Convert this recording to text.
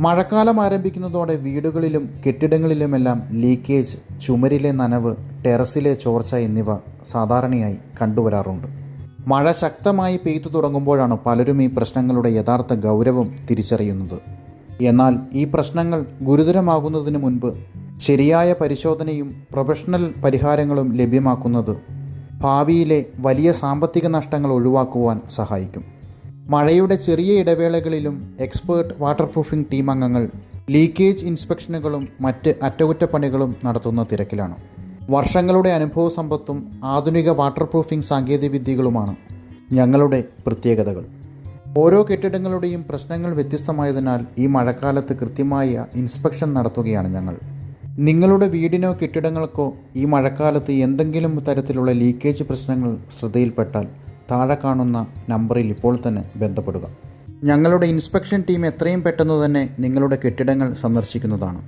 മഴക്കാലം ആരംഭിക്കുന്നതോടെ വീടുകളിലും കെട്ടിടങ്ങളിലുമെല്ലാം ലീക്കേജ്, ചുമരിലെ നനവ്, ടെറസിലെ ചോർച്ച എന്നിവ സാധാരണയായി കണ്ടുവരാറുണ്ട്. മഴ ശക്തമായി പെയ്തു തുടങ്ങുമ്പോഴാണ് പലരും ഈ പ്രശ്നങ്ങളുടെ യഥാർത്ഥ ഗൗരവം തിരിച്ചറിയുന്നത്. എന്നാൽ ഈ പ്രശ്നങ്ങൾ ഗുരുതരമാകുന്നതിന് മുൻപ് ശരിയായ പരിശോധനയും പ്രൊഫഷണൽ പരിഹാരങ്ങളും ലഭ്യമാക്കുന്നത് ഭാവിയിലെ വലിയ സാമ്പത്തിക നഷ്ടങ്ങൾ ഒഴിവാക്കുവാൻ സഹായിക്കും. മഴയുടെ ചെറിയ ഇടവേളകളിലും എക്സ്പേർട്ട് വാട്ടർ പ്രൂഫിംഗ് ടീം അംഗങ്ങൾ ലീക്കേജ് ഇൻസ്പെക്ഷനുകളും മറ്റ് അറ്റകുറ്റപ്പണികളും നടത്തുന്ന തിരക്കിലാണ്. വർഷങ്ങളുടെ അനുഭവ സമ്പത്തും ആധുനിക വാട്ടർ പ്രൂഫിംഗ് സാങ്കേതികവിദ്യകളുമാണ് ഞങ്ങളുടെ പ്രത്യേകതകൾ. ഓരോ കെട്ടിടങ്ങളുടെയും പ്രശ്നങ്ങൾ വ്യത്യസ്തമായതിനാൽ ഈ മഴക്കാലത്ത് കൃത്യമായ ഇൻസ്പെക്ഷൻ നടത്തുകയാണ് ഞങ്ങൾ. നിങ്ങളുടെ വീടിനോ കെട്ടിടങ്ങൾക്കോ ഈ മഴക്കാലത്ത് എന്തെങ്കിലും തരത്തിലുള്ള ലീക്കേജ് പ്രശ്നങ്ങൾ ശ്രദ്ധയിൽപ്പെട്ടാൽ താഴെ കാണുന്ന നമ്പറിൽ ഇപ്പോൾ തന്നെ ബന്ധപ്പെടുക. ഞങ്ങളുടെ ഇൻസ്പെക്ഷൻ ടീം എത്രയും പെട്ടെന്ന് തന്നെ നിങ്ങളുടെ കെട്ടിടങ്ങൾ സന്ദർശിക്കുന്നതാണ്.